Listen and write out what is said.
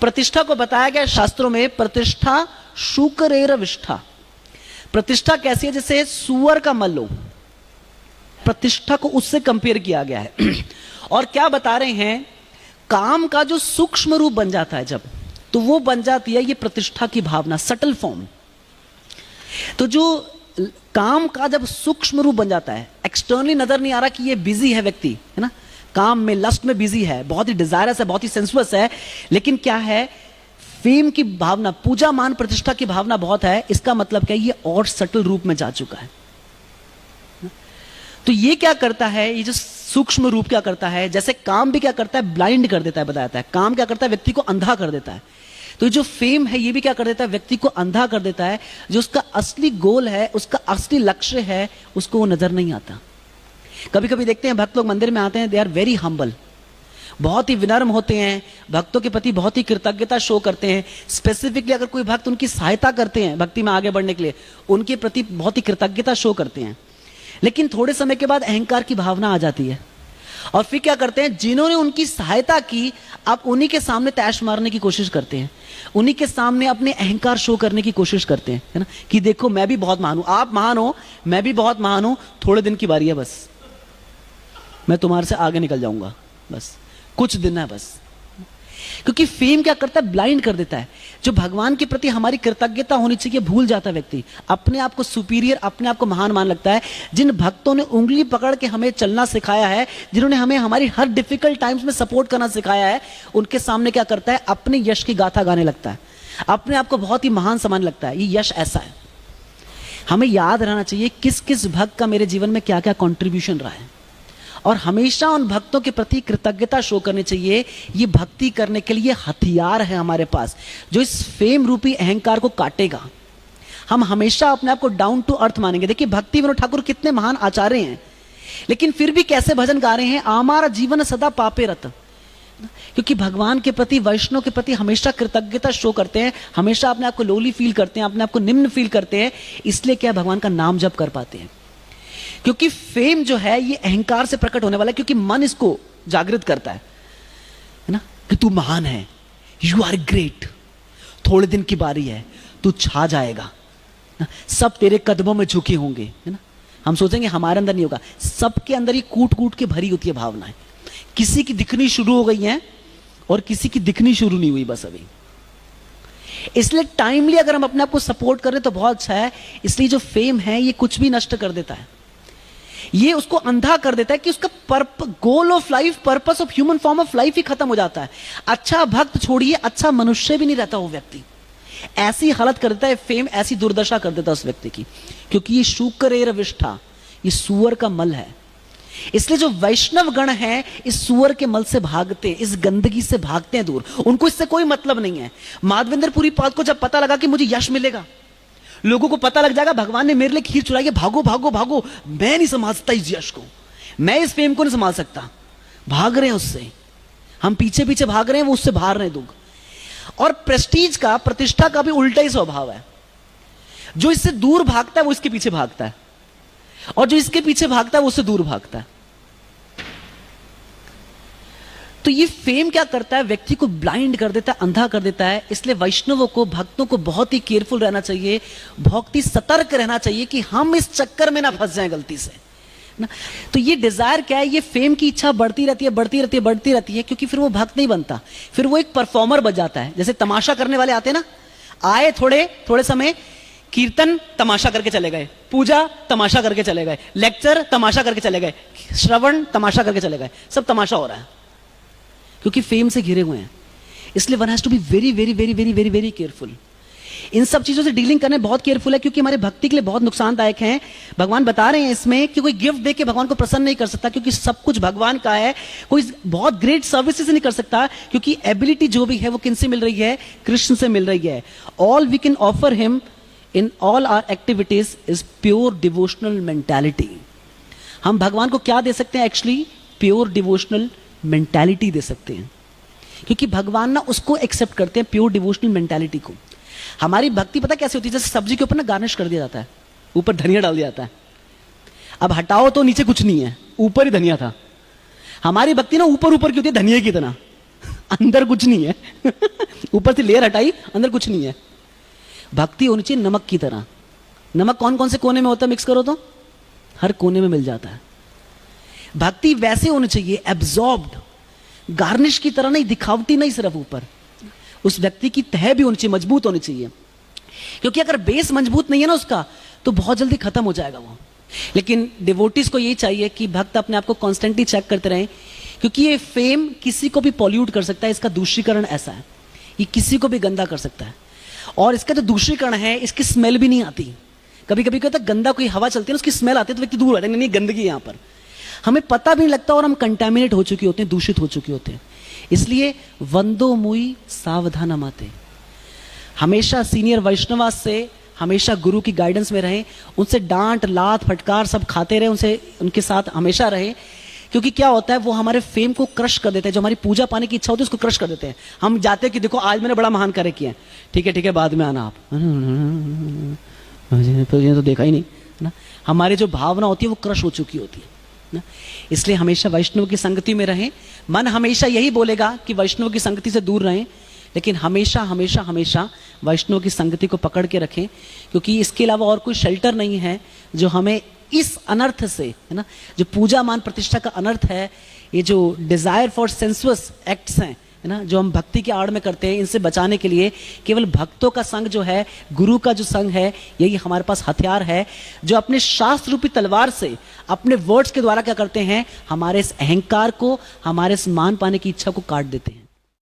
प्रतिष्ठा को बताया गया शास्त्रों में, प्रतिष्ठा शुकरेर विष्ठा। प्रतिष्ठा कैसी है? जैसे सुअर का मल लो, प्रतिष्ठा को उससे कंपेयर किया गया है। और क्या बता रहे हैं, काम का जो सूक्ष्म रूप बन जाता है जब, तो वो बन जाती है ये प्रतिष्ठा की भावना, सटल फॉर्म। तो जो काम का जब सूक्ष्म रूप बन जाता है, एक्सटर्नली नजर नहीं आ रहा कि ये बिजी है व्यक्ति, है ना, काम में, लस्ट में बिजी है, बहुत ही डिजायरस है, बहुत ही सेंसुअस है, लेकिन क्या है, फेम की भावना, पूजा मान प्रतिष्ठा की भावना बहुत है। इसका मतलब क्या है, ये और सटल रूप में जा चुका है। तो ये क्या करता है, ये जो सूक्ष्म रूप क्या करता है, जैसे काम भी क्या करता है, ब्लाइंड कर देता है, बताता है। काम क्या करता है, व्यक्ति को अंधा कर देता है। तो जो फेम है ये भी क्या कर देता है, व्यक्ति को अंधा कर देता है। जो उसका असली गोल है, उसका असली लक्ष्य है, उसको वो नजर नहीं आता। कभी कभी देखते हैं भक्त लोग मंदिर में आते हैं, दे आर वेरी हम्बल, बहुत ही विनम्र होते हैं, भक्तों के प्रति बहुत ही कृतज्ञता शो करते हैं। स्पेसिफिकली अगर कोई भक्त उनकी सहायता करते हैं भक्ति में आगे बढ़ने के लिए, उनके प्रति बहुत ही कृतज्ञता शो करते हैं। लेकिन थोड़े समय के बाद अहंकार की भावना आ जाती है, और फिर क्या करते हैं, जिन्होंने उनकी सहायता की, अब उन्हीं के सामने तैश मारने की कोशिश करते हैं, उन्हीं के सामने अपने अहंकार शो करने की कोशिश करते हैं, है ना, कि देखो मैं भी बहुत महान हूं, आप महान हो, मैं भी बहुत महान हूं, थोड़े दिन की बारी है, बस मैं तुम्हारे से आगे निकल जाऊंगा, बस कुछ दिन है बस। क्योंकि फेम क्या करता है, ब्लाइंड कर देता है। जो भगवान के प्रति हमारी कृतज्ञता होनी चाहिए भूल जाता है व्यक्ति, अपने आप को सुपीरियर, अपने आप को महान मान लगता है। जिन भक्तों ने उंगली पकड़ के हमें चलना सिखाया है, जिन्होंने हमें हमारी हर डिफिकल्ट टाइम्स में सपोर्ट करना सिखाया है, उनके सामने क्या करता है, अपने यश की गाथा गाने लगता है, अपने आप को बहुत ही महान समझने लगता है। ये यश ऐसा है। हमें याद रहना चाहिए किस किस भक्त का मेरे जीवन में क्या क्या कॉन्ट्रीब्यूशन रहा है, और हमेशा उन भक्तों के प्रति कृतज्ञता शो करनी चाहिए। ये भक्ति करने के लिए हथियार है हमारे पास, जो इस फेम रूपी अहंकार को काटेगा। हम हमेशा अपने आप को डाउन टू अर्थ मानेंगे। देखिए भक्ति विनोद ठाकुर कितने महान आचार्य हैं, लेकिन फिर भी कैसे भजन गा रहे हैं, हमारा जीवन सदा पापे रत। क्योंकि भगवान के प्रति, वैष्णव के प्रति हमेशा कृतज्ञता शो करते हैं, हमेशा अपने आप को लोली फील करते हैं, अपने आप को निम्न फील करते हैं, इसलिए क्या भगवान का नाम जप कर पाते हैं। क्योंकि फेम जो है ये अहंकार से प्रकट होने वाला है, क्योंकि मन इसको जागृत करता है ना, कि तू महान है, यू आर ग्रेट, थोड़े दिन की बारी है, तू छा जाएगा ना? सब तेरे कदमों में झुके होंगे, है ना। हम सोचेंगे हमारे अंदर नहीं होगा, सबके अंदर ही कूट कूट के भरी होती है भावनाएं। किसी की दिखनी शुरू हो गई है और किसी की दिखनी शुरू नहीं हुई बस अभी। इसलिए टाइमली अगर हम अपने आप को सपोर्ट करें तो बहुत अच्छा है। इसलिए जो फेम है ये कुछ भी नष्ट कर देता है, ये उसको अंधा कर देता है कि उसका goal of life, purpose of human form of life ही खत्म हो जाता है। अच्छा भक्त छोड़िए, अच्छा मनुष्य भी नहीं रहता वो व्यक्ति। ऐसी हालत कर देता है फेम, ऐसी दुर्दशा कर देता है उस व्यक्ति की, क्योंकि ये शुकरेर विष्ठा, ये सुअर का मल है। इसलिए जो वैष्णव गण हैं इस सुअर के मल से भागते हैं, इस गंदगी से भागते हैं दूर, उनको इससे कोई मतलब नहीं है। माधवेंद्र पुरी पाद को जब पता लगा कि मुझे यश मिलेगा, लोगों को पता लग जाएगा भगवान ने मेरे लिए खीर चुराई है, भागो भागो भागो, मैं नहीं संभाल सकता इस यश को, मैं इस फेम को नहीं संभाल सकता, भाग रहे हैं उससे, हम पीछे पीछे भाग रहे हैं, वो उससे भाग रहे हैं दुग। और प्रेस्टीज का, प्रतिष्ठा का भी उल्टा ही स्वभाव है। जो इससे दूर भागता है वो इसके पीछे भागता है, और जो इसके पीछे भागता है वो उससे दूर भागता है। तो ये फेम क्या करता है, व्यक्ति को ब्लाइंड कर देता है, अंधा कर देता है। इसलिए वैष्णवों को, भक्तों को बहुत ही केयरफुल रहना चाहिए, बहुत ही सतर्क रहना चाहिए कि हम इस चक्कर में ना फंस जाएं गलती से ना। तो ये डिजायर क्या है, ये फेम की इच्छा बढ़ती रहती है, बढ़ती रहती है, बढ़ती रहती है, क्योंकि फिर वो भक्त नहीं बनता, फिर वो एक परफॉर्मर बन जाता है। जैसे तमाशा करने वाले आते हैं ना, आए थोड़े समय, कीर्तन तमाशा करके चले गए, पूजा तमाशा करके चले गए, लेक्चर तमाशा करके चले गए, श्रवण तमाशा करके चले गए, सब तमाशा हो रहा है, क्योंकि फेम से घिरे हुए हैं। इसलिए one has to be very very very very very very careful. इन सब चीजों से डीलिंग करने बहुत केयरफुल है, क्योंकि हमारे भक्ति के लिए बहुत नुकसानदायक हैं। भगवान बता रहे हैं इसमें कि कोई गिफ्ट दे के भगवान को प्रसन्न नहीं कर सकता, क्योंकि सब कुछ भगवान का है। कोई बहुत ग्रेट सर्विसेज नहीं कर सकता, क्योंकि एबिलिटी जो भी है वो किन से मिल रही है, कृष्ण से मिल रही है। All we can offer him in all our activities is pure devotional mentality. हम भगवान को क्या दे सकते हैं, एक्चुअली प्योर डिवोशनल मेंटालिटी दे सकते हैं, क्योंकि भगवान ना उसको एक्सेप्ट करते हैं, प्योर डिवोशनल मेंटालिटी को। हमारी भक्ति पता कैसे होती है, जैसे सब्जी के ऊपर ना गार्निश कर दिया जाता है, ऊपर धनिया डाल दिया जाता है, अब हटाओ तो नीचे कुछ नहीं है, ऊपर ही धनिया था। हमारी भक्ति ना ऊपर ऊपर की होती है, धनिया की तरह, अंदर कुछ नहीं है ऊपर से लेयर हटाई, अंदर कुछ नहीं है। भक्ति होनी चाहिए नमक की तरह। नमक कौन कौन से कोने में होता है, मिक्स करो तो हर कोने में मिल जाता है। भक्ति वैसे होनी चाहिए, एब्जॉर्ब्ड, गार्निश की तरह नहीं, दिखावटी नहीं सिर्फ ऊपर। उस व्यक्ति की तह भी होनी चाहिए, मजबूत होनी चाहिए, क्योंकि अगर बेस मजबूत नहीं है ना उसका, तो बहुत जल्दी खत्म हो जाएगा वो। लेकिन डिवोटीज को यही चाहिए कि भक्त अपने आप को कॉन्स्टेंटली चेक करते रहें, क्योंकि ये फेम किसी को भी पॉल्यूट कर सकता है। इसका दूषरीकरण ऐसा है, ये किसी को भी गंदा कर सकता है। और इसका जो दूषरीकरण है, इसकी स्मेल भी नहीं आती। कभी कभी क्या होता है, गंदा कोई हवा चलती है ना, उसकी स्मेल आती है तो व्यक्ति दूर हटे, नहीं गंदगी है यहाँ पर, हमें पता भी नहीं लगता और हम कंटेमिनेट हो चुके होते हैं, दूषित हो चुके होते हैं। इसलिए वंदो मुई सावधान माते, हमेशा सीनियर वैष्णवा से हमेशा गुरु की गाइडेंस में रहें, उनसे डांट लात फटकार सब खाते रहे, उनसे उनके साथ हमेशा रहे। क्योंकि क्या होता है, वो हमारे फेम को क्रश कर देते हैं। जो हमारी पूजा पाने की इच्छा होती है उसको क्रश कर देते हैं। हम जाते हैं कि देखो आज मैंने बड़ा महान कार्य किया है, ठीक है बाद में आना आप, तो देखा ही नहीं ना। हमारी जो भावना होती है वो क्रश हो चुकी होती है ना। इसलिए हमेशा वैष्णव की संगति में रहें। मन हमेशा यही बोलेगा कि वैष्णव की संगति से दूर रहें, लेकिन हमेशा हमेशा हमेशा वैष्णव की संगति को पकड़ के रखें, क्योंकि इसके अलावा और कोई शेल्टर नहीं है जो हमें इस अनर्थ से, है ना, जो पूजा मान प्रतिष्ठा का अनर्थ है, ये जो डिजायर फॉर सेंसुअस एक्ट्स हैं, है ना, जो हम भक्ति के आड़ में करते हैं, इनसे बचाने के लिए केवल भक्तों का संग जो है, गुरु का जो संग है, यही हमारे पास हथियार है, जो अपने शास्त्र रूपी तलवार से अपने वर्ड्स के द्वारा क्या करते हैं, हमारे इस अहंकार को, हमारे इस मान पाने की इच्छा को काट देते हैं।